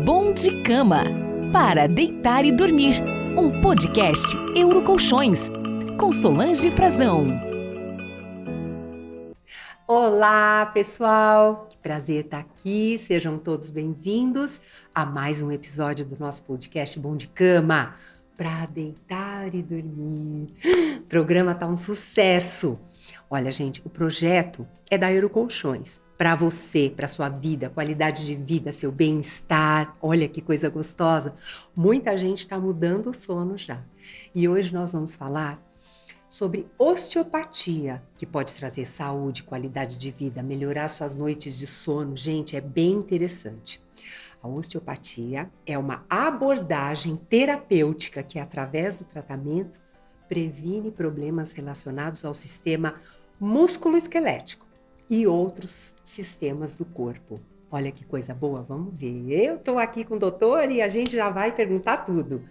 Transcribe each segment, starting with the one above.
Bom de Cama, para deitar e dormir. Um podcast Eurocolchões, com Solange Frazão. Olá, pessoal! Que prazer estar aqui. Sejam todos bem-vindos a mais um episódio do nosso podcast Bom de Cama, para deitar e dormir. O programa tá um sucesso. Olha, gente, o projeto é da Eurocolchões. Para você, para sua vida, qualidade de vida, seu bem-estar. Olha que coisa gostosa. Muita gente está mudando o sono já. E hoje nós vamos falar sobre osteopatia, que pode trazer saúde, qualidade de vida, melhorar suas noites de sono. Gente, é bem interessante. A osteopatia é uma abordagem terapêutica que, através do tratamento, previne problemas relacionados ao sistema músculo-esquelético e outros sistemas do corpo. Olha que coisa boa, vamos ver. Eu estou aqui com o doutor e a gente já vai perguntar tudo.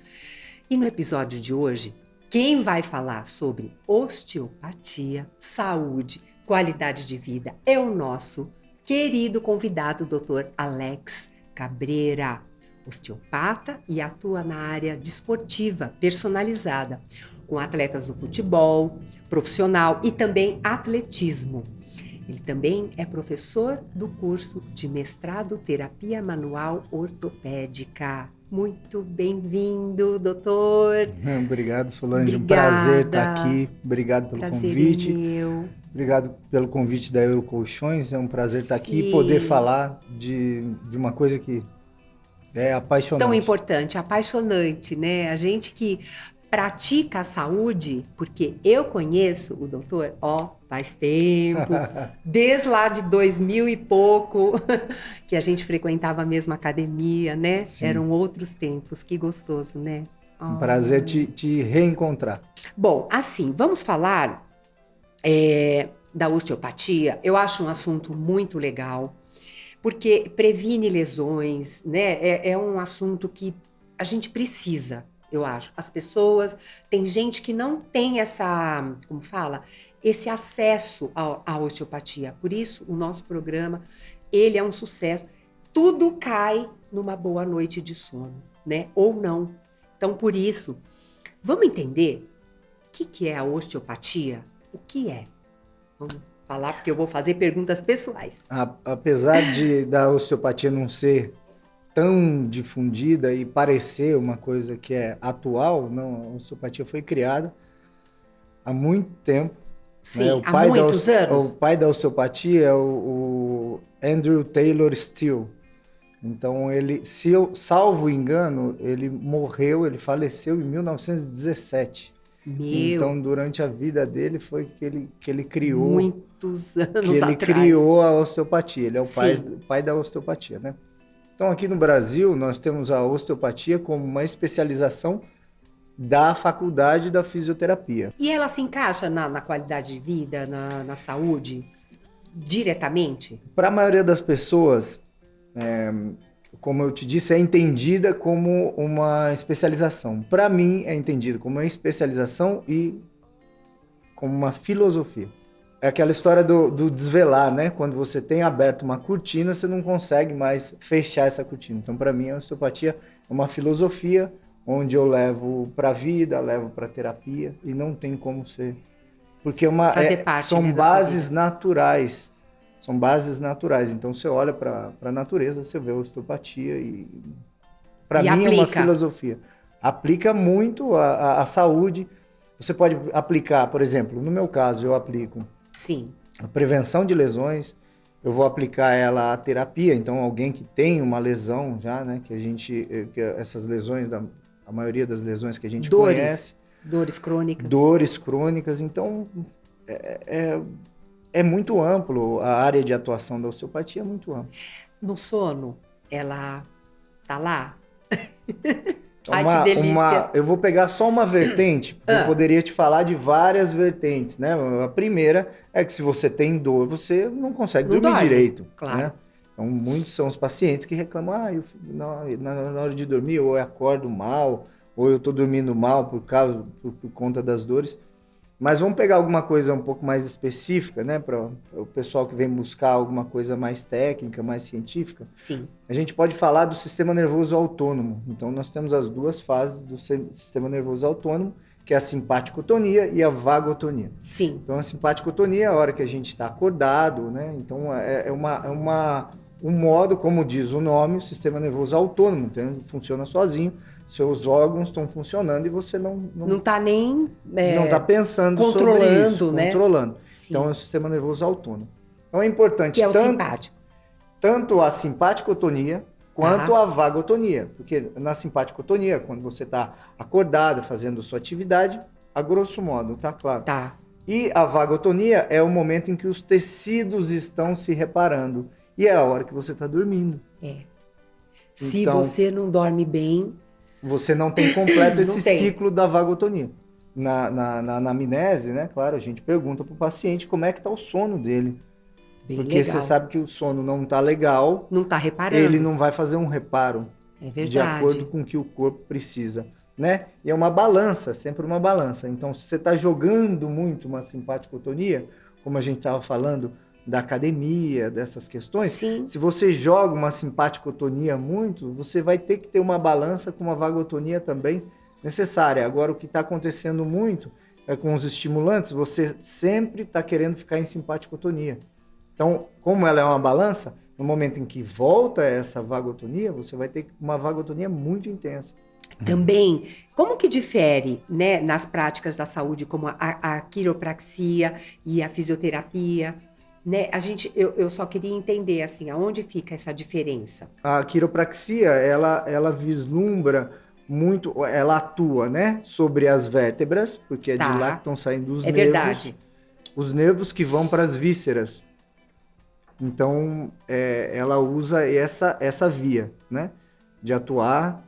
E no episódio de hoje, quem vai falar sobre osteopatia, saúde, qualidade de vida é o nosso querido convidado, Dr. Alex Cabreira, osteopata e atua na área desportiva personalizada, com atletas do futebol, profissional e também atletismo. Ele também é professor do curso de mestrado Terapia Manual Ortopédica. Muito bem-vindo, doutor. Obrigado, Solange. Obrigada. Um prazer estar aqui. Obrigado pelo convite. É meu. Obrigado pelo convite da Eurocolchões. É um prazer estar aqui e Sim. poder falar de uma coisa que é apaixonante. Tão importante, apaixonante, né? A gente que pratica a saúde, porque eu conheço o doutor, faz tempo, desde lá de 2000 e pouco, que a gente frequentava a mesma academia, né? Sim. Eram outros tempos, que gostoso, né? Um prazer te reencontrar. Bom, assim, vamos falar da osteopatia. Eu acho um assunto muito legal, porque previne lesões, né? É um assunto que a gente precisa, eu acho. As pessoas, tem gente que não tem essa, como fala, esse acesso à osteopatia. Por isso, o nosso programa, ele é um sucesso. Tudo cai numa boa noite de sono, né? Ou não. Então, por isso, vamos entender o que é a osteopatia? O que é? Vamos falar, porque eu vou fazer perguntas pessoais. Apesar da osteopatia não ser tão difundida e parecer uma coisa que é atual, não, a osteopatia foi criada há muito tempo. Sim, né? há muitos anos. O pai da osteopatia é o Andrew Taylor Still. Então, se eu salvo engano, ele faleceu em 1917. Então, durante a vida dele foi que ele criou... Muitos anos atrás. Que ele criou a osteopatia. Ele é o pai da osteopatia, né? Então, aqui no Brasil, nós temos a osteopatia como uma especialização da faculdade da fisioterapia. E ela se encaixa na qualidade de vida, na saúde, diretamente? Para a maioria das pessoas, como eu te disse, é entendida como uma especialização. Para mim, é entendido como uma especialização e como uma filosofia. É aquela história do desvelar, né? Quando você tem aberto uma cortina, você não consegue mais fechar essa cortina. Então, para mim, a osteopatia é uma filosofia onde eu levo para a vida, levo para a terapia e não tem como ser. Porque são bases naturais. São bases naturais. Então, você olha para a natureza, você vê a osteopatia e para mim é uma filosofia. Aplica muito a saúde. Você pode aplicar, por exemplo, no meu caso, eu aplico a prevenção de lesões, eu vou aplicar ela à terapia. Então, alguém que tem uma lesão já, né, essas lesões, a maioria das lesões que a gente conhece. Dores crônicas. Dores crônicas. Então, é muito amplo, a área de atuação da osteopatia é muito ampla. No sono, ela tá lá? Ai, que delícia. Eu vou pegar só uma vertente, porque eu poderia te falar de várias vertentes, né? A primeira é que se você tem dor, você não consegue dormir direito. Claro. Né? Então, muitos são os pacientes que reclamam, na hora de dormir, ou eu acordo mal, ou eu estou dormindo mal por conta das dores. Mas vamos pegar alguma coisa um pouco mais específica, né? Para o pessoal que vem buscar alguma coisa mais técnica, mais científica. Sim. A gente pode falar do sistema nervoso autônomo. Então, nós temos as duas fases do sistema nervoso autônomo, que é a simpaticotonia e a vagotonia. Sim. Então, a simpaticotonia é a hora que a gente está acordado, né? Então, é um modo, como diz o nome, o sistema nervoso autônomo. Então, ele funciona sozinho, seus órgãos estão funcionando e você não está nem não está pensando controlando, sobre isso, né? Controlando. Sim. Então, é o sistema nervoso autônomo. Então, é importante Que é o simpático. tanto a simpaticotonia quanto a vagotonia. Porque na simpaticotonia, quando você está acordado, fazendo sua atividade, a grosso modo, tá claro? Tá. E a vagotonia é o momento em que os tecidos estão se reparando. E é a hora que você está dormindo. Se Então, você não dorme bem... Você não tem completo esse tem. ciclo da vagotonia. Na anamnese, né? Claro, a gente pergunta para o paciente como é que está o sono dele. Bem Porque legal. você sabe que o sono não está legal. Não está reparando. Ele não vai fazer um reparo. É verdade. De acordo com o que o corpo precisa, né? E é uma balança, sempre uma balança. Então, se você está jogando muito uma simpaticotonia, como a gente estava falando da academia, dessas questões, Sim. se você joga uma simpaticotonia muito, você vai ter que ter uma balança com uma vagotonia também necessária. Agora, o que está acontecendo muito é com os estimulantes, você sempre está querendo ficar em simpaticotonia. Então, como ela é uma balança, no momento em que volta essa vagotonia, você vai ter uma vagotonia muito intensa. Também, como que difere, né, nas práticas da saúde, como a quiropraxia e a fisioterapia? Né? Eu só queria entender, assim, aonde fica essa diferença? A quiropraxia, ela vislumbra muito, ela atua, né, sobre as vértebras, porque é de lá que estão saindo os nervos. Verdade. Os nervos que vão para as vísceras. Então, ela usa essa via, né, de atuar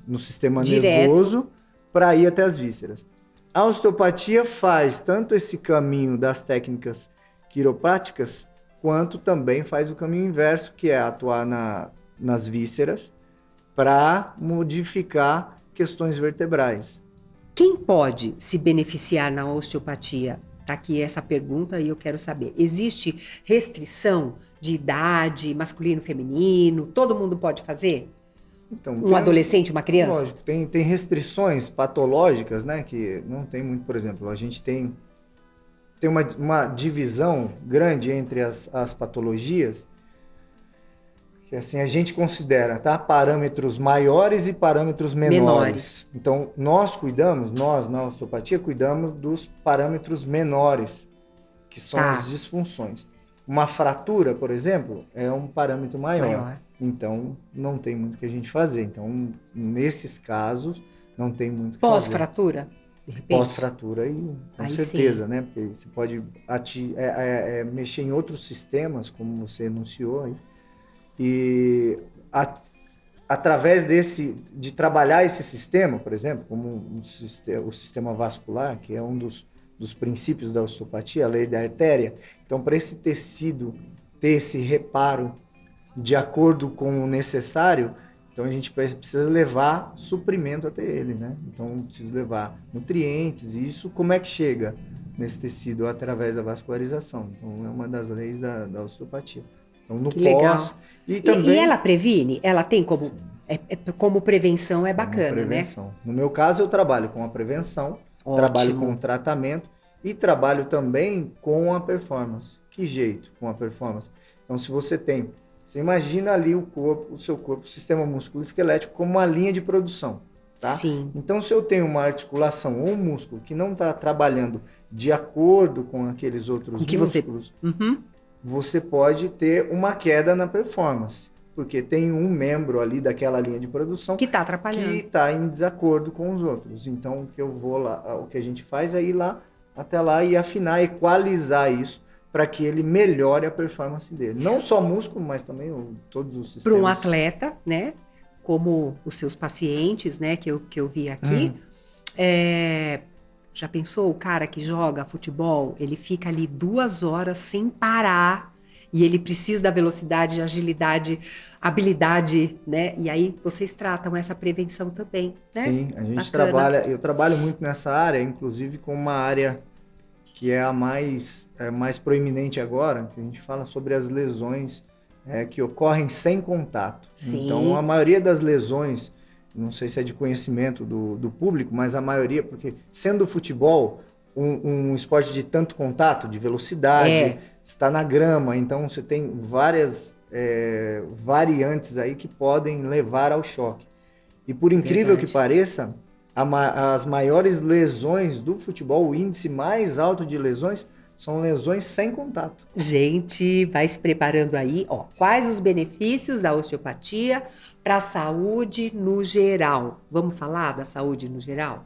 no sistema nervoso para ir até as vísceras. A osteopatia faz tanto esse caminho das técnicas quiropráticas, quanto também faz o caminho inverso, que é atuar nas vísceras para modificar questões vertebrais. Quem pode se beneficiar na osteopatia? Tá aqui essa pergunta e eu quero saber. Existe restrição de idade, masculino, feminino? Todo mundo pode fazer? Então, adolescente, uma criança? Lógico, tem restrições patológicas, né, que não tem muito, por exemplo, a gente tem uma divisão grande entre as patologias, que assim, a gente considera, tá, parâmetros maiores e parâmetros menores. Então, nós na osteopatia, cuidamos dos parâmetros menores, que são as disfunções. Uma fratura, por exemplo, é um parâmetro maior. Então, não tem muito o que a gente fazer. Então, nesses casos, não tem muito o que fazer. Pós-fratura? Pós-fratura, com certeza, sim. né? Porque você pode mexer em outros sistemas, como você enunciou aí. E através de trabalhar esse sistema, por exemplo, como o sistema vascular, que é um dos princípios da osteopatia, a lei da artéria. Então, para esse tecido ter esse reparo de acordo com o necessário, então a gente precisa levar suprimento até ele, né? Então, precisa levar nutrientes, e isso como é que chega nesse tecido? Através da vascularização. Então, é uma das leis da osteopatia. Então, no pós... E ela previne? Ela tem como... como prevenção é bacana, prevenção, né? No meu caso, eu trabalho com a prevenção, trabalho com o tratamento e trabalho também com a performance. Que jeito com a performance? Então, se você imagina ali o seu corpo, o sistema músculo-esquelético como uma linha de produção, tá? Sim. Então, se eu tenho uma articulação ou um músculo que não está trabalhando de acordo com aqueles outros músculos, você pode ter uma queda na performance, porque tem um membro ali daquela linha de produção que está atrapalhando, que está em desacordo com os outros. Então, o que a gente faz é ir lá até lá e afinar, equalizar isso, para que ele melhore a performance dele. Não só músculo, mas também todos os sistemas. Para um atleta, né? Como os seus pacientes, né? Que eu vi aqui. Já pensou o cara que joga futebol? Ele fica ali 2 horas sem parar. e ele precisa da velocidade, agilidade, habilidade, né? E aí vocês tratam essa prevenção também, né? Sim, a gente Bacana. eu trabalho muito nessa área, inclusive com uma área que é a mais proeminente agora, que a gente fala sobre as lesões que ocorrem sem contato. Sim. Então, a maioria das lesões, não sei se é de conhecimento do público, mas a maioria, porque sendo o futebol um esporte de tanto contato, de velocidade, você está na grama, então você tem várias variantes aí que podem levar ao choque. E por incrível que pareça, as maiores lesões do futebol, o índice mais alto de lesões, são lesões sem contato. Gente, vai se preparando aí, ó. Quais os benefícios da osteopatia para a saúde no geral? Vamos falar da saúde no geral?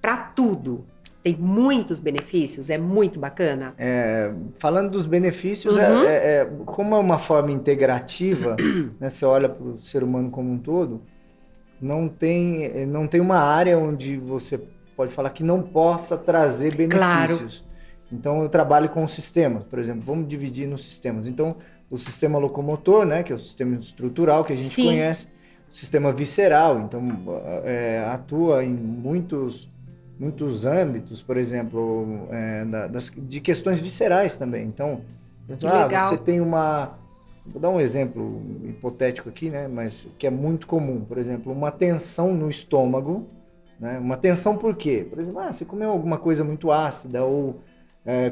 Para tudo. Tem muitos benefícios, é muito bacana. Falando dos benefícios, como é uma forma integrativa, né, você olha para o ser humano como um todo, não tem uma área onde você pode falar que não possa trazer benefícios. Claro. Então, eu trabalho com sistemas, por exemplo, vamos dividir nos sistemas. Então, o sistema locomotor, né, que é o sistema estrutural que a gente conhece, o sistema visceral, então atua em muitos âmbitos, por exemplo, de questões viscerais também. Então, você tem vou dar um exemplo hipotético aqui, né, mas que é muito comum, por exemplo, uma tensão no estômago, né, uma tensão por quê? Por exemplo, você comeu alguma coisa muito ácida ou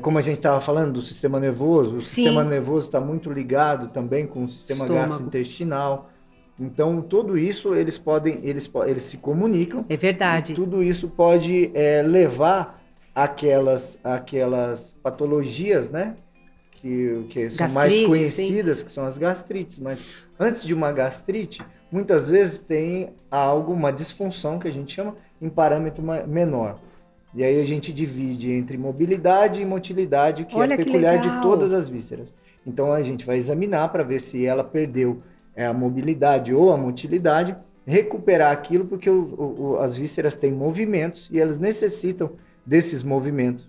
como a gente estava falando do sistema nervoso, o sistema nervoso está muito ligado também com o sistema gastrointestinal. Então, tudo isso eles se comunicam. É verdade. E tudo isso pode levar àquelas patologias, né? Que são mais conhecidas, que são as gastrites. Mas antes de uma gastrite, muitas vezes tem uma disfunção que a gente chama em parâmetro menor. E aí a gente divide entre mobilidade e motilidade, que é peculiar de todas as vísceras. Então a gente vai examinar para ver se ela perdeu a mobilidade ou a motilidade, recuperar aquilo, porque as vísceras têm movimentos e elas necessitam desses movimentos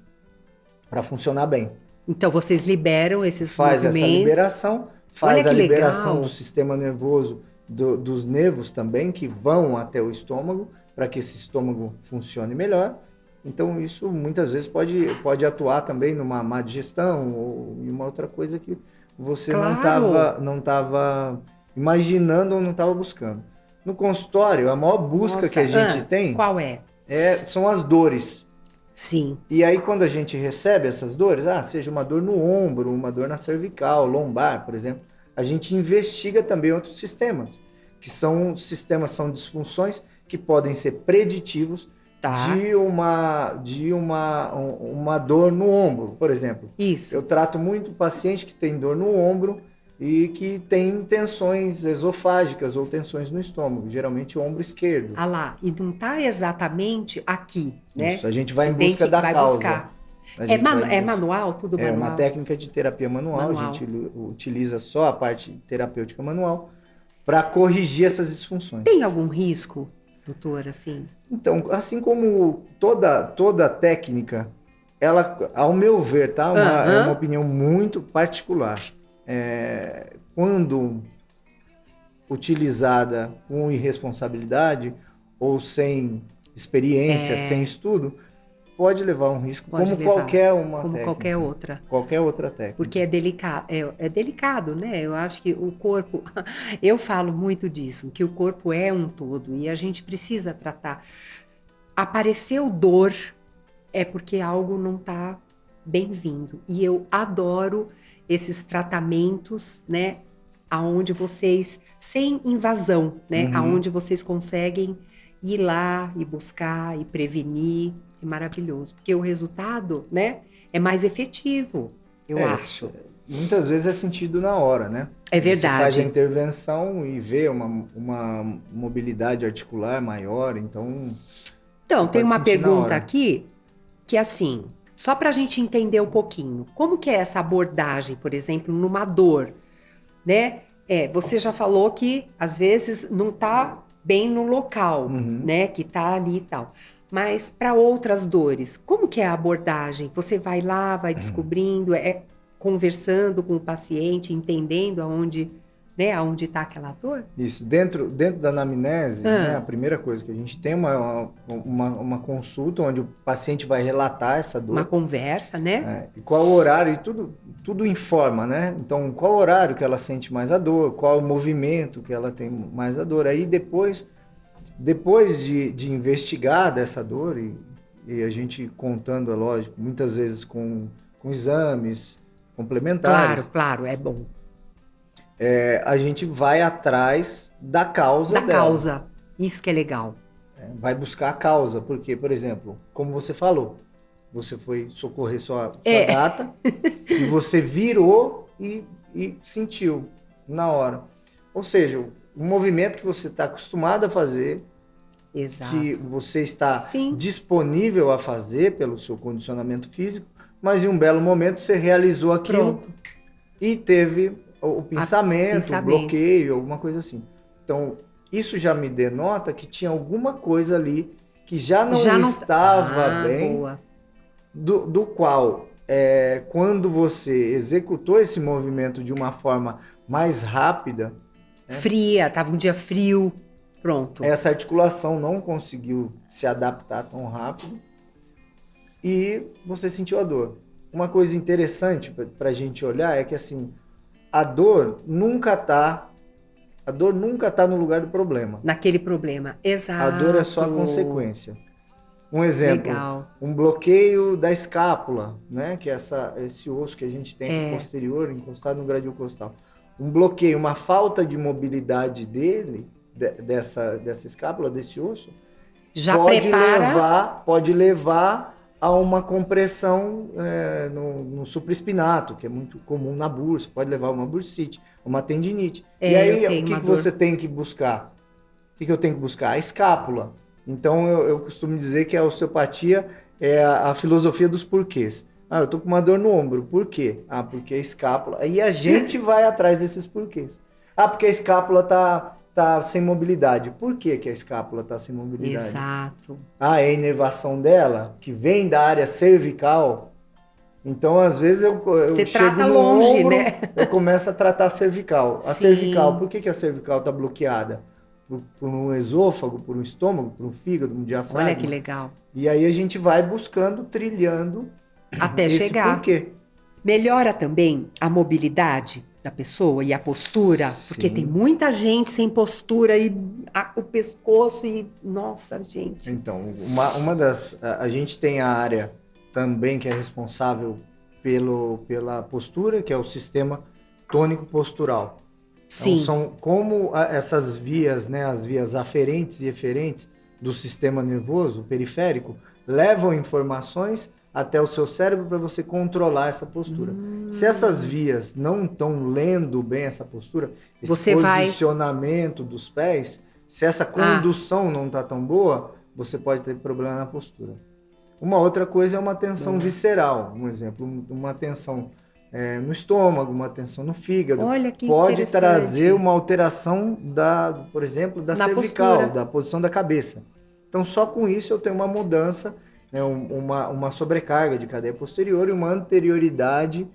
para funcionar bem. Então vocês liberam esses movimentos. Faz essa liberação, faz a liberação do sistema nervoso, dos nervos também, que vão até o estômago, para que esse estômago funcione melhor. Então, isso muitas vezes pode atuar também numa má digestão ou em uma outra coisa que você não estava imaginando ou não estava buscando. No consultório, a maior busca que a gente tem... Qual é? São as dores. Sim. E aí, quando a gente recebe essas dores, seja uma dor no ombro, uma dor na cervical, lombar, por exemplo, a gente investiga também outros sistemas, que são disfunções que podem ser preditivos de uma dor no ombro, por exemplo. Isso. Eu trato muito paciente que tem dor no ombro e que tem tensões esofágicas ou tensões no estômago, geralmente o ombro esquerdo. E não está exatamente aqui, né? Isso, a gente vai em busca da causa. Buscar. Manual? Tudo manual? É uma técnica de terapia manual. A gente utiliza só a parte terapêutica manual para corrigir essas disfunções. Tem algum risco, doutor, assim? Então, assim como toda técnica, ela, ao meu ver, é uma opinião muito particular. Quando utilizada com irresponsabilidade ou sem experiência, sem estudo, pode levar um risco, qualquer outra técnica. Porque é delicado, né? Eu acho que o corpo, eu falo muito disso, que o corpo é um todo e a gente precisa tratar. Apareceu dor é porque algo não está bem-vindo. E eu adoro esses tratamentos, né? Aonde vocês, sem invasão, né? Aonde vocês conseguem ir lá e buscar e prevenir. É maravilhoso, porque o resultado, né, é mais efetivo, eu acho. Muitas vezes é sentido na hora, né? É verdade. Você faz a intervenção e vê uma mobilidade articular maior, então tem uma pergunta aqui, que assim, só para a gente entender um pouquinho, como que é essa abordagem, por exemplo, numa dor, né? Você já falou que, às vezes, não tá bem no local, né, que tá ali e tal. Mas para outras dores, como que é a abordagem? Você vai lá, vai descobrindo, conversando com o paciente, entendendo aonde está aquela dor? Isso, dentro da anamnese, né, a primeira coisa que a gente tem uma consulta onde o paciente vai relatar essa dor. Uma conversa, né? E qual o horário, e tudo informa, né? Então, qual o horário que ela sente mais a dor, qual o movimento que ela tem mais a dor. Aí depois de investigar dessa dor, e a gente contando, é lógico, muitas vezes com exames complementares. Claro, é bom. A gente vai atrás da causa dela. Causa, isso que é legal. Vai buscar a causa, porque, por exemplo, como você falou, você foi socorrer sua gata e você virou e sentiu na hora. Ou seja, um movimento que você está acostumado a fazer, exato, que você está disponível a fazer pelo seu condicionamento físico, mas em um belo momento você realizou aquilo e teve o pensamento, o bloqueio, alguma coisa assim. Então, isso já me denota que tinha alguma coisa ali que já não estava bem, boa. Do qual, quando você executou esse movimento de uma forma mais rápida... Fria, estava um dia frio, pronto. Essa articulação não conseguiu se adaptar tão rápido e você sentiu a dor. Uma coisa interessante para a gente olhar é que, assim, a dor nunca tá no lugar do problema. Naquele problema, exato. A dor é só a consequência. Um exemplo, um bloqueio da escápula, né? Que é esse osso que a gente tem posterior, encostado no gradil costal. Um bloqueio, uma falta de mobilidade dele, dessa escápula, desse osso, já pode levar a uma compressão no supraespinato, que é muito comum na bursa, pode levar a uma bursite, uma tendinite. E aí, o que você tem que buscar? O que eu tenho que buscar? A escápula. Então, eu costumo dizer que a osteopatia é a filosofia dos porquês. Eu tô com uma dor no ombro. Por quê? Porque a escápula... Aí a gente vai atrás desses porquês. Porque a escápula tá sem mobilidade. Por que a escápula tá sem mobilidade? Exato. É a inervação dela, que vem da área cervical. Então, às vezes, eu chego no longe, ombro, né? Eu começo a tratar a cervical. A cervical, por que a cervical tá bloqueada? Por um esôfago, por um estômago, por um fígado, um diafragma. Olha que legal. E aí a gente vai buscando, trilhando até chegar. Por quê? Melhora também a mobilidade da pessoa e a postura, porque tem muita gente sem postura e o pescoço e... Nossa, gente. Então, a gente tem a área também que é responsável pela postura, que é o sistema tônico postural. Sim. Então, são como essas vias, né, as vias aferentes e eferentes do sistema nervoso periférico, levam informações até o seu cérebro para você controlar essa postura. Se essas vias não estão lendo bem essa postura, esse posicionamento dos pés, se essa condução não está tão boa, você pode ter problema na postura. Uma outra coisa é uma tensão visceral, um exemplo, uma tensão no estômago, uma tensão no fígado. Olha que pode trazer uma alteração por exemplo, da cervical, postura. Da posição da cabeça. Então, só com isso eu tenho uma mudança, né, uma sobrecarga de cadeia posterior e uma anterioridade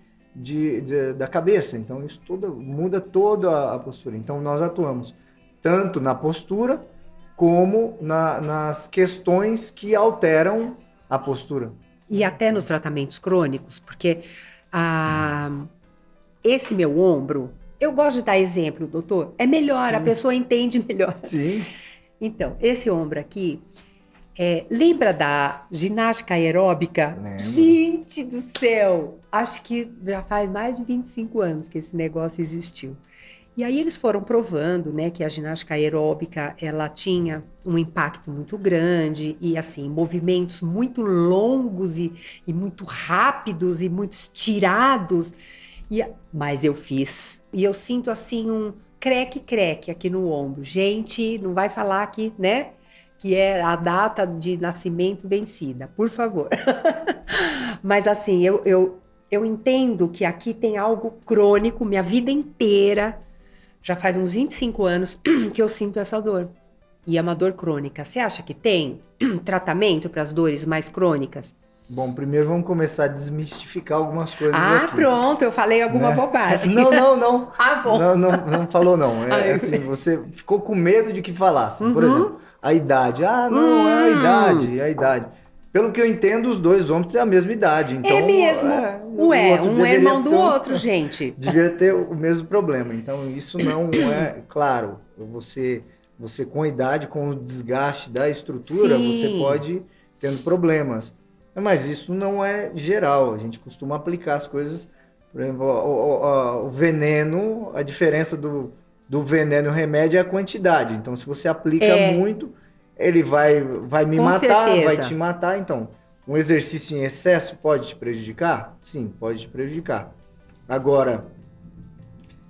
da cabeça. Então, isso muda toda a postura. Então, nós atuamos tanto na postura como nas questões que alteram a postura. E até nos tratamentos crônicos, porque esse meu ombro, eu gosto de dar exemplo, doutor, é melhor, sim, a pessoa entende melhor. Sim. Então, esse ombro aqui, lembra da ginástica aeróbica? Lembro. Gente do céu! Acho que já faz mais de 25 anos que esse negócio existiu. E aí eles foram provando, né, que a ginástica aeróbica, ela tinha um impacto muito grande e, assim, movimentos muito longos e muito rápidos e muito estirados. Mas eu fiz. E eu sinto, assim, um creque-creque aqui no ombro. Gente, não vai falar que, né, que é a data de nascimento vencida, por favor. Mas, assim, eu entendo que aqui tem algo crônico, minha vida inteira. Já faz uns 25 anos que eu sinto essa dor. E é uma dor crônica. Você acha que tem tratamento para as dores mais crônicas? Bom, primeiro vamos começar a desmistificar algumas coisas Ah, aqui. pronto, eu falei alguma Né? bobagem. Não. Ah, bom. Não falou não. Ai, Assim, você ficou com medo de que falassem. Por Uhum. exemplo, a idade. Ah, não, é a idade. Pelo que eu entendo, os dois homens têm a mesma idade. Então, É mesmo. o Ué, outro um é deveria irmão do ter outro, gente. Devia ter o mesmo problema. Então, isso não é... Claro, você com a idade, com o desgaste da estrutura, Sim. você pode ir tendo problemas. Mas isso não é geral. A gente costuma aplicar as coisas... Por exemplo, o veneno, a diferença do veneno e o remédio é a quantidade. Então, se você aplica muito, ele vai me Com matar, certeza. vai te matar. Então, um exercício em excesso pode te prejudicar? Sim, pode te prejudicar. Agora,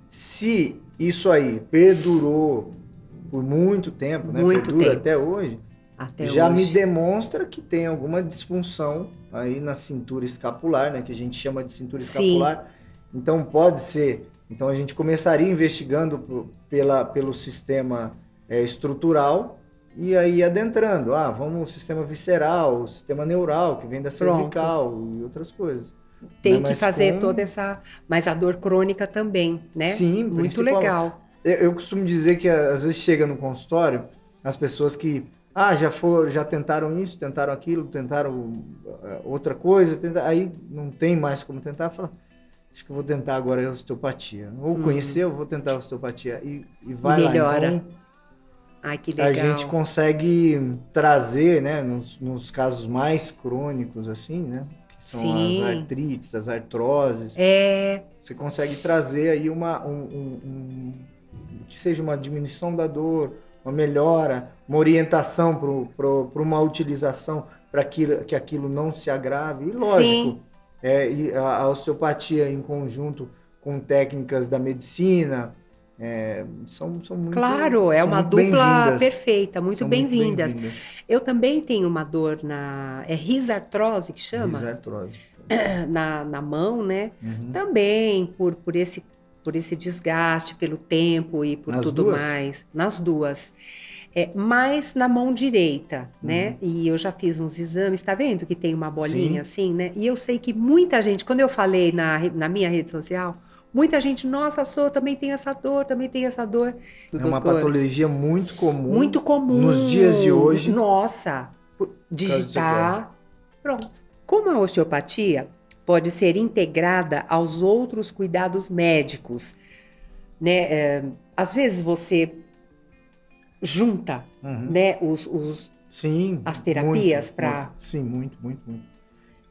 se isso aí perdurou por muito tempo, né? Muito Perdura tempo. até hoje, Até já me hoje. demonstra que tem alguma disfunção aí na cintura escapular, né? Que a gente chama de cintura Sim. escapular. Então pode ser. Então a gente começaria investigando pelo sistema estrutural e aí adentrando. Vamos no sistema visceral, o sistema neural, que vem da cervical e outras coisas. Tem Né? que Mas fazer toda essa... Mas a dor crônica também, né? Sim, Muito principalmente. legal. Eu costumo dizer que às vezes chega no consultório as pessoas que já tentaram isso, tentaram aquilo, tentaram outra coisa, aí não tem mais como tentar, fala, acho que eu vou tentar agora a osteopatia. Ou conhecer, eu vou tentar a osteopatia e vai Melhora. lá. Então, Ai, que legal. a gente consegue trazer, né, nos casos mais crônicos, assim, né, que são Sim. as artrites, as artroses, você consegue trazer aí que seja uma diminuição da dor, uma melhora, uma orientação para uma utilização para que aquilo não se agrave. E lógico, Sim. E a osteopatia em conjunto com técnicas da medicina são muito Claro, é são uma muito dupla bem-vindas. perfeita, muito São bem-vindas. bem-vindas. Eu também tenho uma dor é risartrose que chama? Risartrose. Na mão, né? Uhum. Também por esse desgaste, pelo tempo e por Nas tudo duas? mais. Nas duas. Mais na mão direita, né? E eu já fiz uns exames, tá vendo que tem uma bolinha assim, né? E eu sei que muita gente, quando eu falei na minha rede social, muita gente, nossa, também tem essa dor, também tem essa dor. É uma patologia muito comum. Muito comum. Nos dias de hoje. Nossa, digitar, pronto. Como a osteopatia pode ser integrada aos outros cuidados médicos, né? Às vezes você junta, né, Sim, as terapias para... Sim, muito.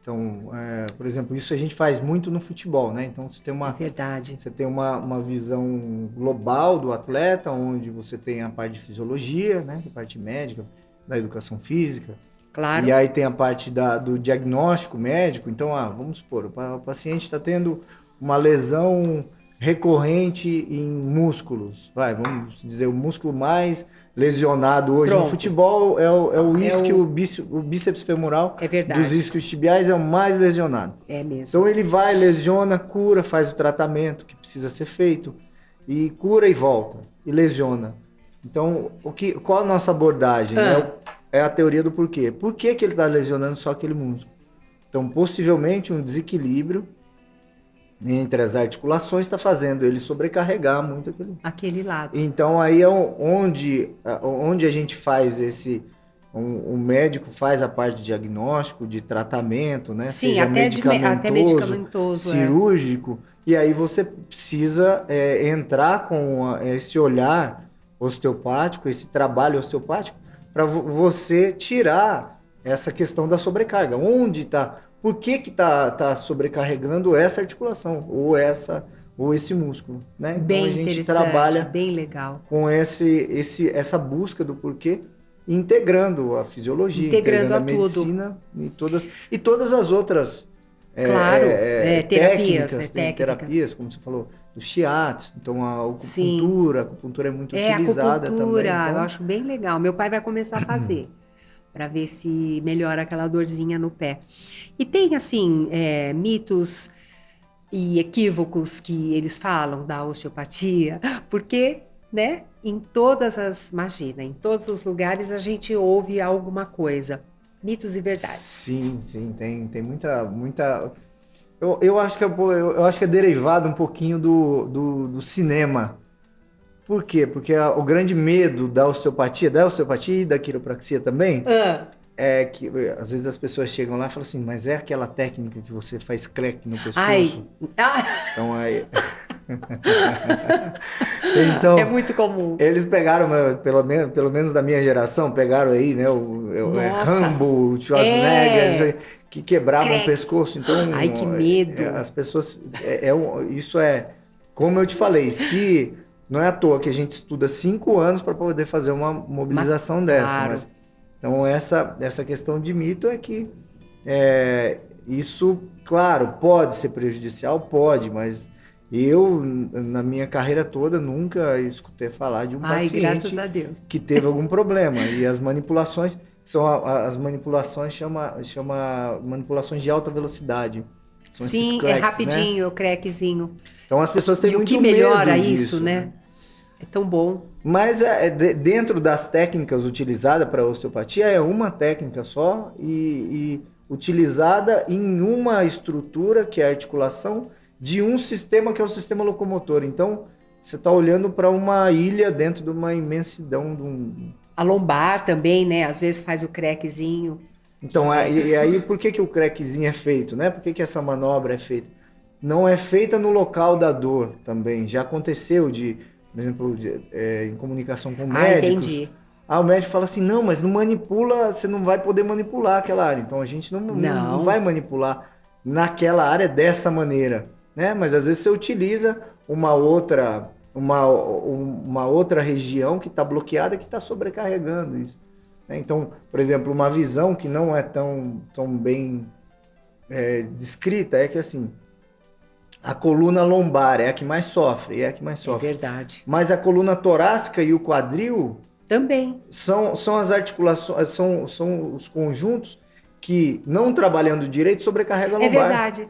Então, por exemplo, isso a gente faz muito no futebol, né? Então, você tem Verdade. Você tem uma visão global do atleta, onde você tem a parte de fisiologia, né? A parte médica, da educação física. Claro. E aí tem a parte do diagnóstico médico. Então, vamos supor, o paciente está tendo uma lesão recorrente em músculos. Vamos dizer, o músculo mais lesionado hoje no futebol é o isquio, o bíceps femoral. É verdade. Dos isquios tibiais é o mais lesionado. É mesmo. Então ele vai, lesiona, cura, faz o tratamento que precisa ser feito, e cura e volta, e lesiona. Então, qual a nossa abordagem? É a teoria do porquê. Por que ele está lesionando só aquele músculo? Então, possivelmente, um desequilíbrio entre as articulações está fazendo ele sobrecarregar muito aquele lado. Então, aí é onde a gente faz o médico faz a parte de diagnóstico, de tratamento, né? Sim, seja até medicamentoso, cirúrgico, e aí você precisa entrar com esse olhar osteopático, esse trabalho osteopático, para você tirar essa questão da sobrecarga. Onde está? Por que está sobrecarregando essa articulação ou esse músculo, né? Bem então a gente interessante, trabalha bem legal. Com essa busca do porquê, integrando a fisiologia, integrando a medicina e todas as outras terapias, técnicas, terapias, como você falou, do shiatsu, então a acupuntura é muito utilizada também. Então... eu acho bem legal. Meu pai vai começar a fazer, para ver se melhora aquela dorzinha no pé. E tem, assim, mitos e equívocos que eles falam da osteopatia, porque, né, em todos os lugares a gente ouve alguma coisa. Mitos e verdades. Sim, tem muita. Eu acho que é derivado um pouquinho do cinema. Por quê? Porque o grande medo da osteopatia e da quiropraxia também, é que às vezes as pessoas chegam lá e falam assim, mas é aquela técnica que você faz crack no pescoço? Ai. Então aí... Então, é muito comum. Eles pegaram, pelo menos da minha geração, pegaram aí, né, Rambo, o Schwarzenegger, que quebravam o pescoço. Então, ai, que medo. As pessoas, isso é, como eu te falei, se não é à toa que a gente estuda 5 anos para poder fazer uma mobilização dessa. Claro. Mas, então, essa questão de mito é que isso, claro, pode ser prejudicial, pode, mas eu, na minha carreira toda, nunca escutei falar de um paciente graças a Deus. que teve algum problema. E as manipulações as manipulações chama manipulações de alta velocidade. São Sim, cracks, rapidinho, né? o crackzinho. Então as pessoas têm muito medo E o que melhora disso, isso, né? É tão bom. Mas dentro das técnicas utilizadas para osteopatia, é uma técnica só e utilizada em uma estrutura, que é a articulação, de um sistema que é o sistema locomotor. Então, você está olhando para uma ilha dentro de uma imensidão de um... A lombar também, né? Às vezes faz o crackzinho. Então, e aí por que o crackzinho é feito, né? Por que essa manobra é feita? Não é feita no local da dor também. Já aconteceu por exemplo, em comunicação com médicos. Entendi. O médico fala assim, não, mas não manipula, você não vai poder manipular aquela área. Então, a gente não vai manipular naquela área dessa maneira, né? Mas, às vezes, você utiliza uma outra região que está bloqueada, que está sobrecarregando isso. Então, por exemplo, uma visão que não é tão bem descrita é que, assim, a coluna lombar é a que mais sofre, É verdade. Mas a coluna torácica e o quadril também são as articulações, são os conjuntos que, não trabalhando direito, sobrecarregam a lombar. É verdade.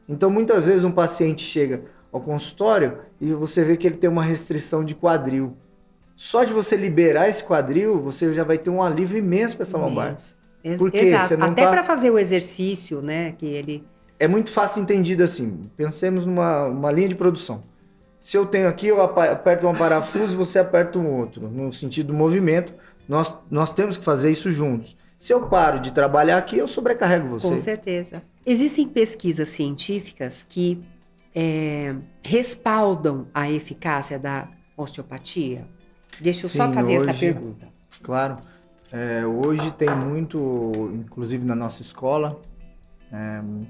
Então, muitas vezes um paciente chega ao consultório e você vê que ele tem uma restrição de quadril. Só de você liberar esse quadril, você já vai ter um alívio imenso para essa lombar. Porque exato. você não até para fazer o exercício, né, que ele... É muito fácil entendido assim. Pensemos numa linha de produção. Se eu tenho aqui, eu aperto um parafuso, você aperta um outro. No sentido do movimento, nós temos que fazer isso juntos. Se eu paro de trabalhar aqui, eu sobrecarrego você. Com certeza. Existem pesquisas científicas que respaldam a eficácia da osteopatia? Deixa eu só fazer essa pergunta. Claro. Hoje tem muito, inclusive na nossa escola,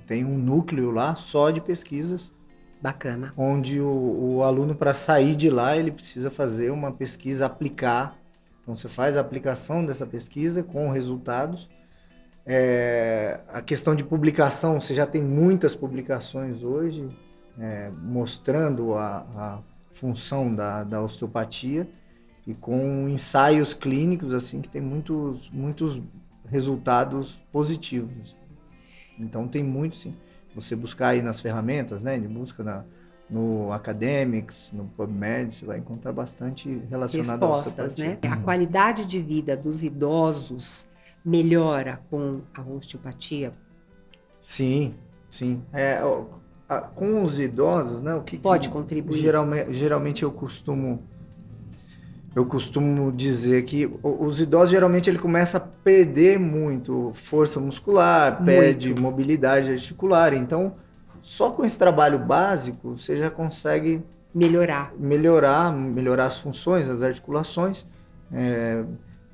tem um núcleo lá só de pesquisas. Bacana. Onde o aluno, para sair de lá, ele precisa fazer uma pesquisa, aplicar. Então, você faz a aplicação dessa pesquisa com resultados. A questão de publicação, você já tem muitas publicações hoje mostrando a função da osteopatia e com ensaios clínicos assim que tem muitos resultados positivos. Então, tem muito, sim. Você buscar aí nas ferramentas, né, de busca no Academics, no PubMed, você vai encontrar bastante relacionado à osteopatia. Respostas, né? A qualidade de vida dos idosos melhora com a osteopatia? Sim. Com os idosos, né, o que pode contribuir? Geralmente eu costumo dizer que os idosos, geralmente, ele começa a perder muito força muscular, perde mobilidade articular. Então, só com esse trabalho básico, você já consegue melhorar as funções, as articulações,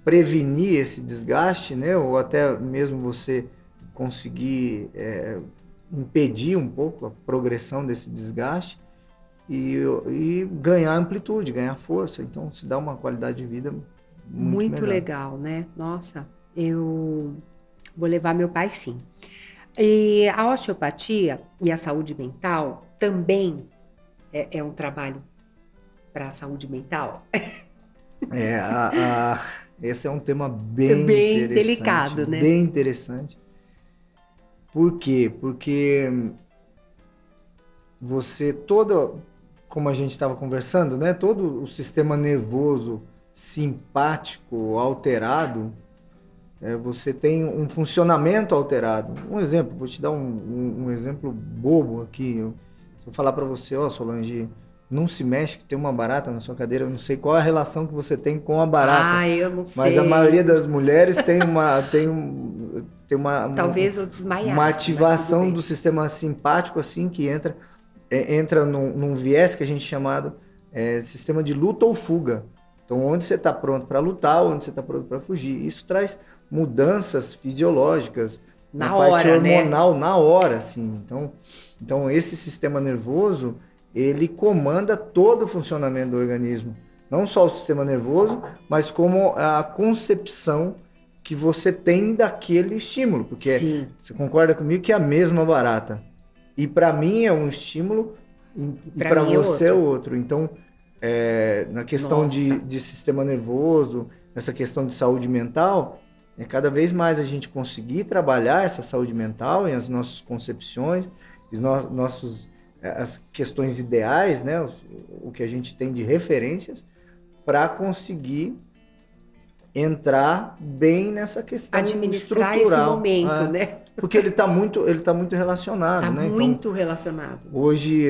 prevenir esse desgaste, né? Ou até mesmo você conseguir impedir um pouco a progressão desse desgaste. E ganhar amplitude, ganhar força. Então, se dá uma qualidade de vida muito melhor. Legal, né? Nossa, eu vou levar meu pai, sim. E a osteopatia e a saúde mental também é um trabalho para a saúde mental? Esse é um tema bem interessante, delicado, né? Bem interessante. Por quê? Porque como a gente estava conversando, né? Todo o sistema nervoso simpático alterado, você tem um funcionamento alterado. Um exemplo, vou te dar um exemplo bobo aqui. Se eu falar para você, Solange, não se mexe que tem uma barata na sua cadeira, eu não sei qual é a relação que você tem com a barata. Eu não sei. Mas a maioria das mulheres tem uma Talvez eu desmaiasse. Uma ativação do sistema simpático, assim, que entra num viés que a gente chamado sistema de luta ou fuga. Então, onde você está pronto para lutar, onde você está pronto para fugir. Isso traz mudanças fisiológicas na parte hormonal, né? Na hora, assim. Então, esse sistema nervoso, ele comanda todo o funcionamento do organismo. Não só o sistema nervoso, mas como a concepção que você tem daquele estímulo. Porque você concorda comigo que é a mesma barata. E para mim é um estímulo e para você é outro. Então, na questão de sistema nervoso, nessa questão de saúde mental, cada vez mais a gente conseguir trabalhar essa saúde mental e as nossas concepções, as questões ideais, né, o que a gente tem de referências, para conseguir entrar bem nessa questão administrar estrutural. Esse momento, né? Porque ele está muito relacionado, tá, né? Muito relacionado. Hoje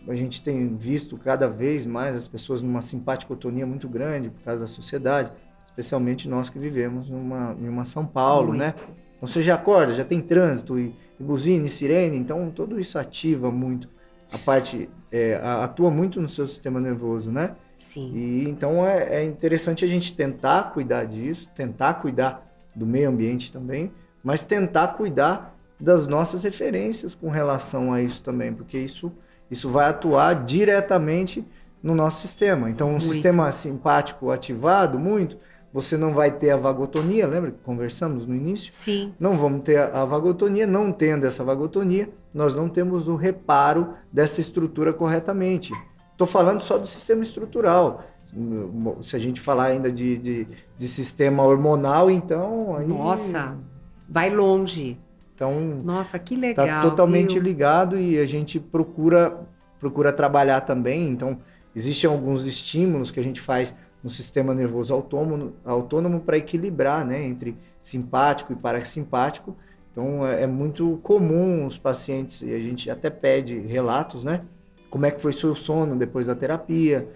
a gente tem visto cada vez mais as pessoas numa simpaticotonia muito grande por causa da sociedade, especialmente nós que vivemos em uma São Paulo, né? Então você já acorda, já tem trânsito e buzina e sirene, então tudo isso ativa muito a parte, atua muito no seu sistema nervoso, né? Sim. E então é interessante a gente tentar cuidar disso, tentar cuidar do meio ambiente também, mas tentar cuidar das nossas referências com relação a isso também, porque isso vai atuar diretamente no nosso sistema. Então, um sistema simpático ativado muito, você não vai ter a vagotonia, lembra que conversamos no início? Sim. Não vamos ter a vagotonia, não tendo essa vagotonia, nós não temos o reparo dessa estrutura corretamente. Estou falando só do sistema estrutural. Se a gente falar ainda de sistema hormonal, então... Aí... Nossa, vai longe. Então, nossa, que legal. Está totalmente viu? ligado e a gente procura trabalhar também. Então, existem alguns estímulos que a gente faz no sistema nervoso autônomo para equilibrar, né, entre simpático e parasimpático. Então, é muito comum os pacientes, e a gente até pede relatos, né? Como é que foi seu sono depois da terapia,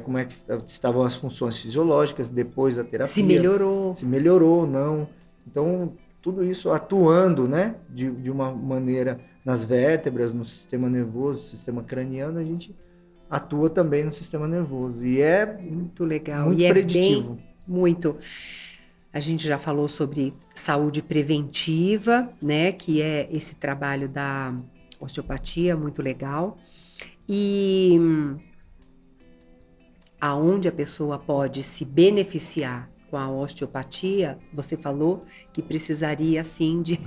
como é que estavam as funções fisiológicas depois da terapia. Se melhorou. Se melhorou, não. Então, tudo isso atuando, né, de uma maneira nas vértebras, no sistema nervoso, sistema craniano, a gente atua também no sistema nervoso. E é muito legal. Muito preditivo. Muito. A gente já falou sobre saúde preventiva, né, que é esse trabalho da osteopatia, muito legal. E aonde a pessoa pode se beneficiar com a osteopatia, você falou que precisaria, assim, de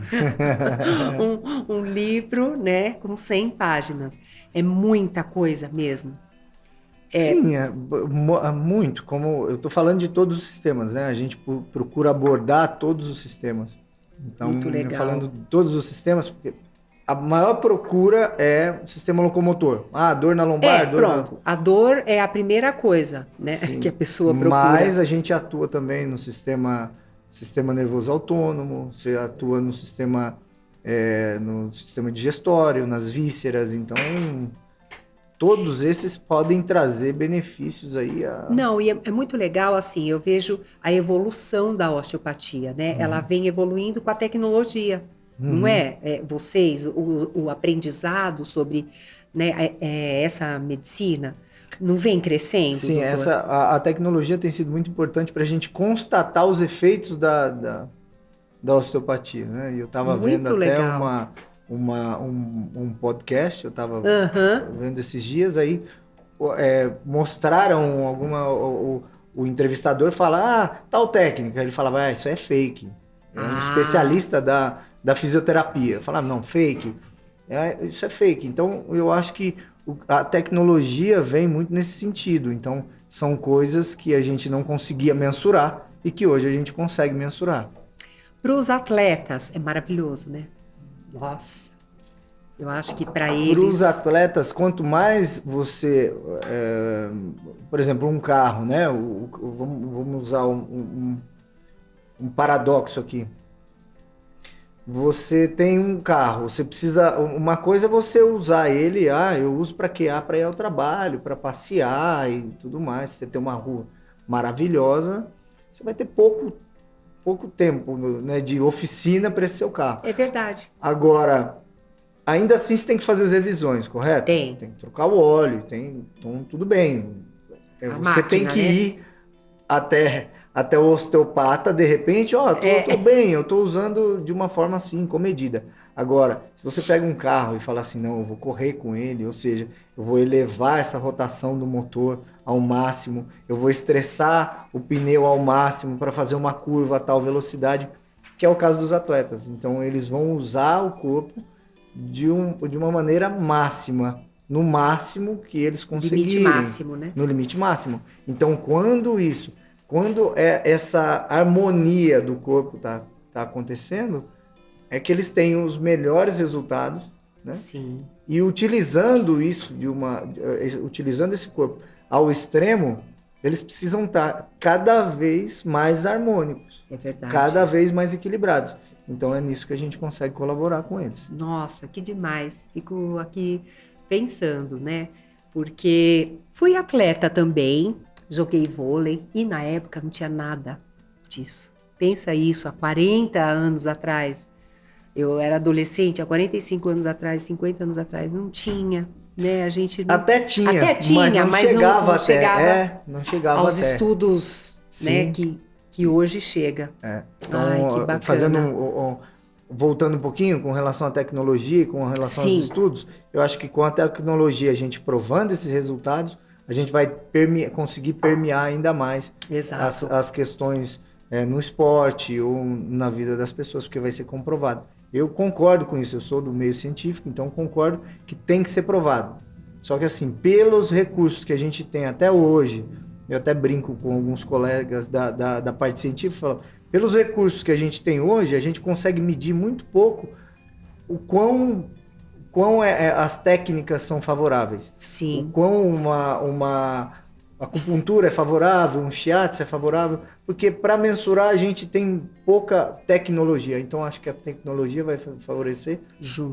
um livro, né, com 100 páginas. É muita coisa mesmo. Sim, muito. Como eu estou falando de todos os sistemas, né? A gente procura abordar todos os sistemas. Então, muito legal. Falando de todos os sistemas, porque a maior procura é o sistema locomotor. Dor na lombar, pronto. A dor é a primeira coisa, né, que a pessoa procura. Mas a gente atua também no sistema nervoso autônomo, você atua no sistema digestório, nas vísceras, então todos esses podem trazer benefícios aí. Não, e é muito legal, assim, eu vejo a evolução da osteopatia, né? Ela vem evoluindo com a tecnologia. Não é? Vocês, o aprendizado sobre, né, essa medicina, não vem crescendo? Sim, a tecnologia tem sido muito importante para a gente constatar os efeitos da osteopatia, né? E eu estava vendo legal. até um podcast, eu estava vendo esses dias, aí mostraram o entrevistador falar, tal técnica, ele falava, isso é fake. É um especialista da fisioterapia. Eu falava, não, fake. Isso é fake. Então, eu acho que a tecnologia vem muito nesse sentido. Então, são coisas que a gente não conseguia mensurar e que hoje a gente consegue mensurar. Para os atletas, é maravilhoso, né? Nossa, eu acho que para eles... Para os atletas, quanto mais você... por exemplo, um carro, né? Vamos usar um paradoxo aqui. Você tem um carro, você precisa... Uma coisa é você usar ele, eu uso para quê? Para ir ao trabalho, para passear e tudo mais. Você tem uma rua maravilhosa, você vai ter pouco tempo, né, de oficina para esse seu carro. É verdade. Agora, ainda assim você tem que fazer as revisões, correto? Tem. Tem que trocar o óleo, então tudo bem. Você máquina, tem que né? ir até o osteopata, de repente, tô bem, eu tô usando de uma forma assim, comedida. Agora, se você pega um carro e fala assim, não, eu vou correr com ele, ou seja, eu vou elevar essa rotação do motor ao máximo, eu vou estressar o pneu ao máximo para fazer uma curva a tal velocidade, que é o caso dos atletas. Então, eles vão usar o corpo de uma maneira máxima, no máximo que eles conseguirem. Limite máximo, né? No limite máximo. Então, quando essa harmonia do corpo tá acontecendo, é que eles têm os melhores resultados, né? Sim. E utilizando utilizando esse corpo ao extremo, eles precisam estar cada vez mais harmônicos. É verdade. Cada vez mais equilibrados. Então é nisso que a gente consegue colaborar com eles. Nossa, que demais. Fico aqui pensando, né? Porque fui atleta também, joguei vôlei e na época não tinha nada disso. Pensa isso, há 40 anos atrás. Eu era adolescente, há 45 anos atrás, 50 anos atrás, não tinha, né? A gente não... Até tinha, mas não chegava não chegava aos até. estudos, né, que hoje chega. Então, Ai, que bacana. Voltando um pouquinho com relação à tecnologia e com relação Sim. aos estudos, eu acho que com a tecnologia, a gente provando esses resultados, a gente vai conseguir permear ainda mais as questões no esporte ou na vida das pessoas, porque vai ser comprovado. Eu concordo com isso, eu sou do meio científico, então concordo que tem que ser provado. Só que assim, pelos recursos que a gente tem até hoje, eu até brinco com alguns colegas da parte científica, falo, pelos recursos que a gente tem hoje, a gente consegue medir muito pouco o quão as técnicas são favoráveis. Sim. O quão uma acupuntura é favorável, um shiatsu é favorável, porque para mensurar a gente tem pouca tecnologia, então acho que a tecnologia vai favorecer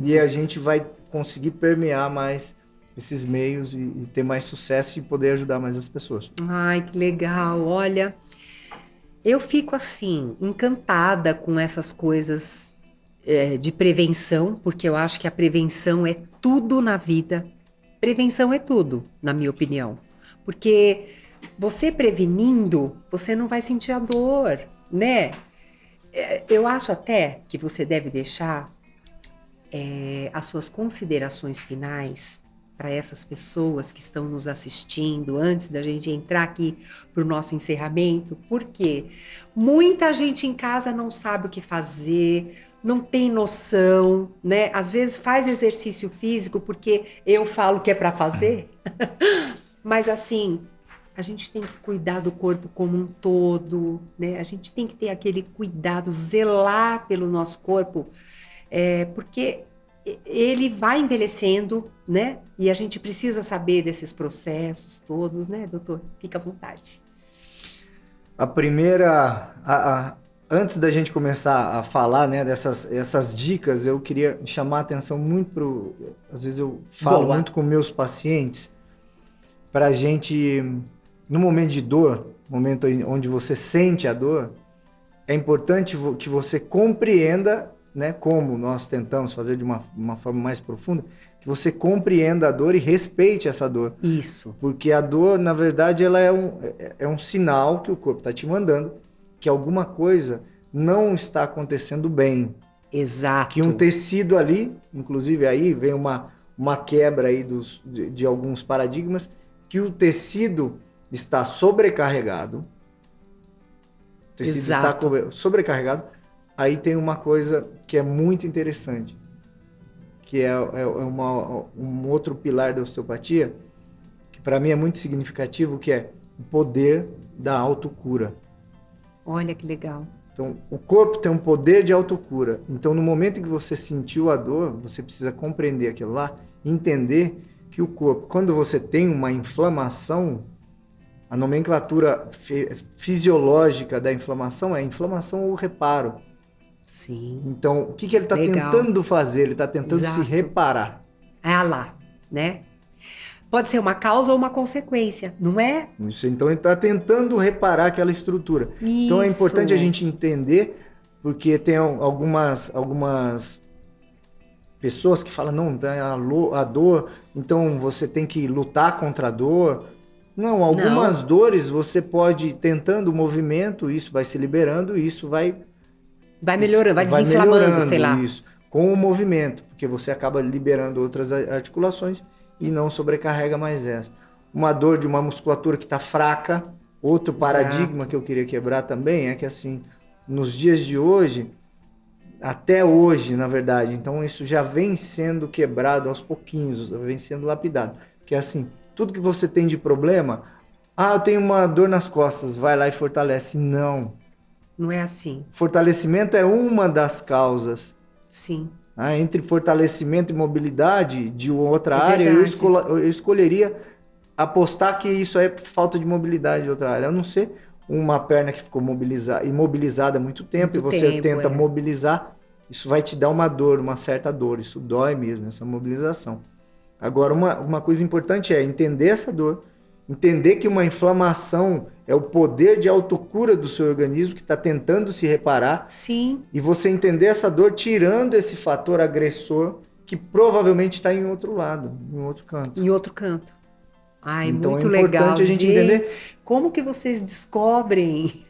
e a gente vai conseguir permear mais esses meios e ter mais sucesso e poder ajudar mais as pessoas. Ai, que legal, olha, eu fico assim, encantada com essas coisas de prevenção, porque eu acho que a prevenção é tudo na vida, prevenção é tudo, na minha opinião. Porque você prevenindo, você não vai sentir a dor, né? Eu acho até que você deve deixar as suas considerações finais para essas pessoas que estão nos assistindo antes da gente entrar aqui para o nosso encerramento, porque muita gente em casa não sabe o que fazer, não tem noção, né? Às vezes faz exercício físico porque eu falo que é para fazer. Mas assim, a gente tem que cuidar do corpo como um todo, né? A gente tem que ter aquele cuidado, zelar pelo nosso corpo, porque ele vai envelhecendo, né? E a gente precisa saber desses processos todos, né, doutor? Fica à vontade. A primeira... Antes da gente começar a falar, né, essas dicas, eu queria chamar a atenção muito às vezes eu falo muito com meus pacientes, para a gente, no momento de dor, momento onde você sente a dor, é importante que você compreenda, né, como nós tentamos fazer de uma forma mais profunda, que você compreenda a dor e respeite essa dor. Isso. Porque a dor, na verdade, ela é um sinal que o corpo está te mandando que alguma coisa não está acontecendo bem. Exato. Que um tecido ali, inclusive aí vem uma quebra aí de alguns paradigmas, que o tecido está sobrecarregado. O tecido está sobrecarregado. Aí tem uma coisa que é muito interessante, que é um outro pilar da osteopatia, que para mim é muito significativo, que é o poder da autocura. Olha que legal. Então, o corpo tem um poder de autocura. Então, no momento em que você sentiu a dor, você precisa compreender aquilo lá, entender que o corpo, quando você tem uma inflamação, A nomenclatura fisiológica da inflamação é inflamação ou reparo. Sim. Então, o que ele está Legal. tentando fazer? Ele está tentando Exato. se reparar. Ah lá, né? Pode ser uma causa ou uma consequência, não é? Isso, então ele está tentando reparar aquela estrutura. Então é importante a gente entender, porque tem algumas pessoas que falam, não, a dor, então você tem que lutar contra a dor. Não, algumas dores você pode, tentando o movimento, isso vai se liberando, isso vai melhorando, vai desinflamando, sei lá. Isso, com o movimento, porque você acaba liberando outras articulações e não sobrecarrega mais essa. Uma dor de uma musculatura que está fraca, outro paradigma que eu queria quebrar também é que assim, nos dias de hoje, até hoje, na verdade, então isso já vem sendo quebrado aos pouquinhos, vem sendo lapidado, que é assim, tudo que você tem de problema, eu tenho uma dor nas costas, vai lá e fortalece. Não. Não é assim. Fortalecimento é uma das causas. Sim. Entre fortalecimento e mobilidade de outra área, verdade. eu escolheria apostar que isso é falta de mobilidade de outra área. A não ser uma perna que ficou imobilizada há muito tempo e você tenta mobilizar, isso vai te dar uma dor, uma certa dor. Isso dói mesmo, essa mobilização. Agora, uma coisa importante é entender essa dor, entender que uma inflamação é o poder de autocura do seu organismo que está tentando se reparar. Sim. E você entender essa dor tirando esse fator agressor que provavelmente está em outro lado, em outro canto. Em outro canto. Então muito é importante legal. a gente entender. Como que vocês descobrem?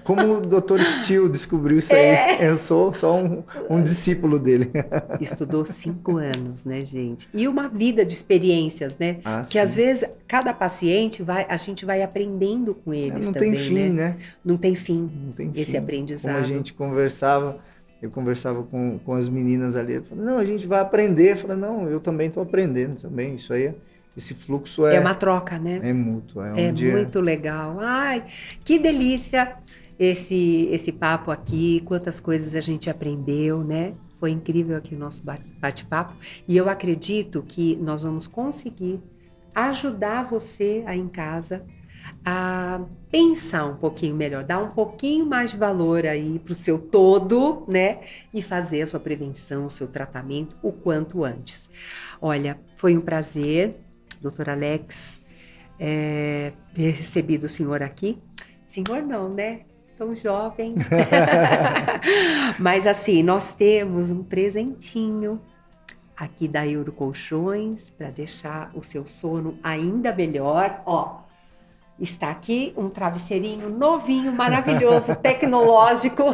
Como o Dr. Steele descobriu isso aí. Eu sou só um discípulo dele. Estudou 5 anos, né, gente? E uma vida de experiências, né? Que sim. às vezes cada paciente a gente vai aprendendo com eles não também, tem fim, né? Não tem fim. Não tem esse fim. aprendizado. Como a gente conversava, eu conversava com as meninas ali, eu falei, não, a gente vai aprender. Eu falei, não, eu também estou aprendendo também, isso aí esse fluxo é uma troca, né? É mútuo. Muito legal. Ai, que delícia esse papo aqui, quantas coisas a gente aprendeu, né? Foi incrível aqui o nosso bate-papo. E eu acredito que nós vamos conseguir ajudar você aí em casa a pensar um pouquinho melhor, dar um pouquinho mais de valor aí pro seu todo, né? E fazer a sua prevenção, o seu tratamento o quanto antes. Olha, foi um prazer, Dr. Alex, ter recebido o senhor aqui. Senhor não, né? Tão jovem. Mas assim, nós temos um presentinho aqui da Eurocolchões para deixar o seu sono ainda melhor. Ó, está aqui um travesseirinho novinho, maravilhoso, tecnológico,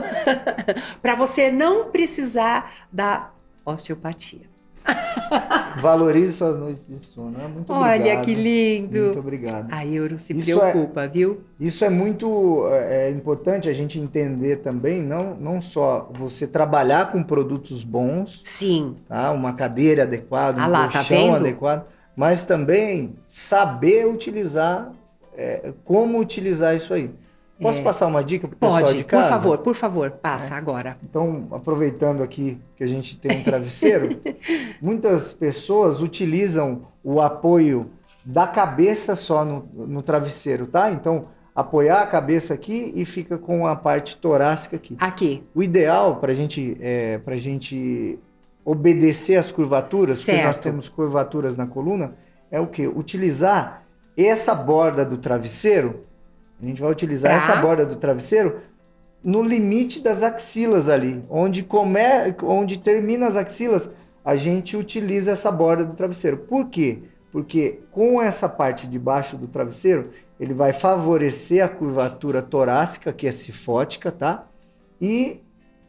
para você não precisar da osteopatia. Valorize suas noites de sono. Muito obrigado. Olha que lindo. Muito obrigado. A Euro se preocupa, viu? Isso é muito importante a gente entender também, não só você trabalhar com produtos bons. Sim. Tá? Uma cadeira adequada, um colchão adequado, mas também saber utilizar, como utilizar isso aí. Posso passar uma dica para o pessoal de casa? Por favor, passa agora. Então, aproveitando aqui que a gente tem um travesseiro, muitas pessoas utilizam o apoio da cabeça só no travesseiro, tá? Então, apoiar a cabeça aqui e fica com a parte torácica aqui. Aqui. O ideal para gente obedecer às curvaturas, porque nós temos curvaturas na coluna, é o quê? Utilizar essa borda do travesseiro. A gente vai utilizar essa borda do travesseiro no limite das axilas ali. Onde termina as axilas, a gente utiliza essa borda do travesseiro. Por quê? Porque com essa parte de baixo do travesseiro, ele vai favorecer a curvatura torácica, que é cifótica, tá? E,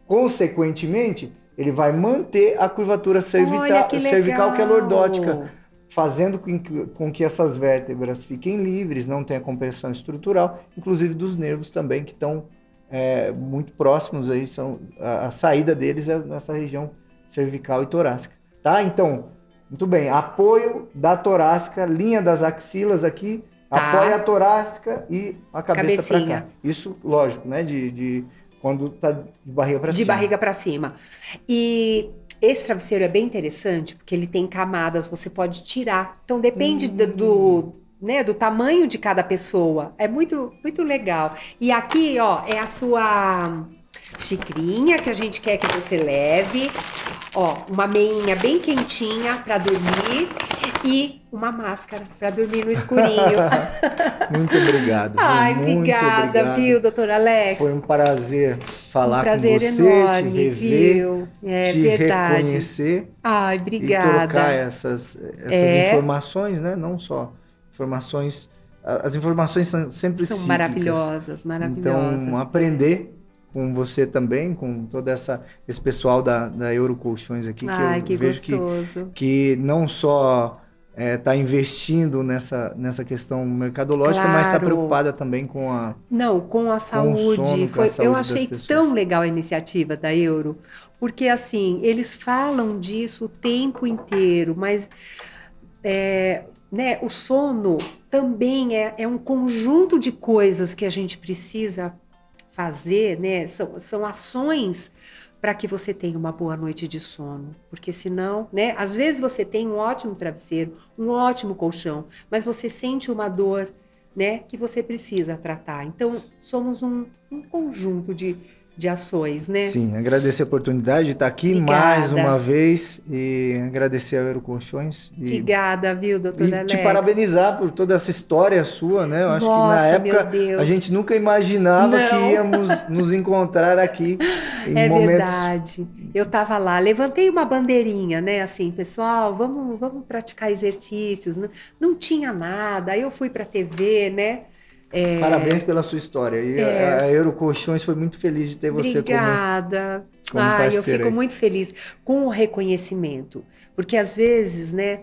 consequentemente, ele vai manter a curvatura cervical, que é lordótica, fazendo com que essas vértebras fiquem livres, não tenha compressão estrutural, inclusive dos nervos também, que estão muito próximos aí, a saída deles é nessa região cervical e torácica, tá? Então, muito bem, apoio da torácica, linha das axilas aqui, apoia a torácica e a cabeça para cá. Isso, lógico, né? De quando tá de barriga para cima. De barriga para cima. E esse travesseiro é bem interessante porque ele tem camadas, você pode tirar. Então depende né, do tamanho de cada pessoa. É muito, muito legal. E aqui, ó, é a sua xicrinha que a gente quer que você leve. Ó, uma meinha bem quentinha para dormir e uma máscara para dormir no escurinho. Muito obrigado. Ai, muito obrigada, obrigado. viu, doutor Alex? Foi um prazer falar com você, enorme, te rever, viu? É te verdade. reconhecer Ai, e obrigada. trocar essas informações, né? Não só informações, as informações são sempre São cíclicas. maravilhosas, maravilhosas. Então, aprender com você também, com todo esse pessoal da Eurocolchões aqui, Ai, que que eu vejo gostoso. que não só está investindo nessa questão mercadológica, mas está Claro. preocupada também com a... Não, com a saúde. sono, com a saúde Eu das achei pessoas. tão legal a iniciativa da Euro, porque assim, eles falam disso o tempo inteiro, mas né, o sono também é um conjunto de coisas que a gente precisa fazer, né? São ações para que você tenha uma boa noite de sono, porque senão, né? Às vezes você tem um ótimo travesseiro, um ótimo colchão, mas você sente uma dor, né? Que você precisa tratar. Então, somos um conjunto de ações, né? Sim, agradecer a oportunidade de estar aqui Obrigada. mais uma vez e agradecer a Eurocolchões. Obrigada, viu, doutor E Alex? te parabenizar por toda essa história sua, né? Eu acho que na Nossa, época meu Deus. a gente nunca imaginava Não. que íamos nos encontrar aqui em É momentos... verdade. Eu tava lá, levantei uma bandeirinha, né? Assim, pessoal, vamos praticar exercícios. Não tinha nada. Aí eu fui para a TV, né? Parabéns pela sua história. E a Eurocolchões foi muito feliz de ter você Obrigada. como Eu parceira fico aí. muito feliz com o reconhecimento. Porque às vezes, né?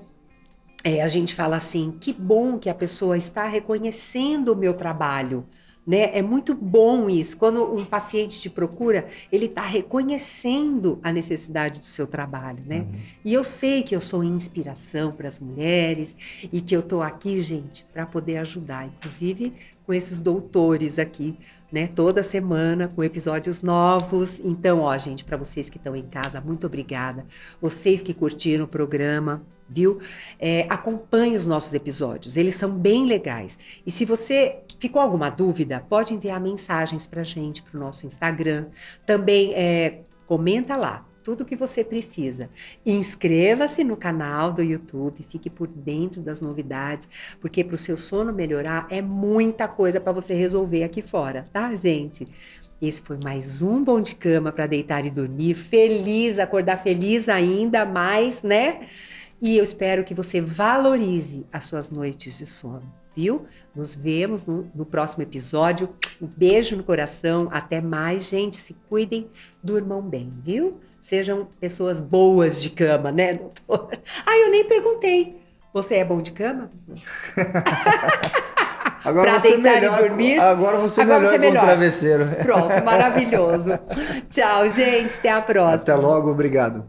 A gente fala assim, que bom que a pessoa está reconhecendo o meu trabalho, né? É muito bom isso. Quando um paciente te procura, ele está reconhecendo a necessidade do seu trabalho, né? E eu sei que eu sou inspiração para as mulheres e que eu estou aqui, gente, para poder ajudar, inclusive com esses doutores aqui, né? Toda semana com episódios novos. Então, ó, gente, para vocês que estão em casa, muito obrigada. Vocês que curtiram o programa, viu? Acompanhe os nossos episódios, eles são bem legais. E se você ficou alguma dúvida, pode enviar mensagens pra gente, pro nosso Instagram. Também comenta lá tudo o que você precisa. Inscreva-se no canal do YouTube, fique por dentro das novidades, porque para o seu sono melhorar é muita coisa para você resolver aqui fora, tá, gente? Esse foi mais um Bom de Cama para deitar e dormir. Feliz, acordar feliz ainda mais, né? E eu espero que você valorize as suas noites de sono, viu? Nos vemos no próximo episódio. Um beijo no coração. Até mais, gente. Se cuidem, durmam bem, viu? Sejam pessoas boas de cama, né, doutor? Eu nem perguntei. Você é bom de cama? Agora Pra você deitar melhor, e dormir? Agora você Agora melhor você com o melhor. travesseiro. Pronto, maravilhoso. Tchau, gente. Até a próxima. Até logo, obrigado.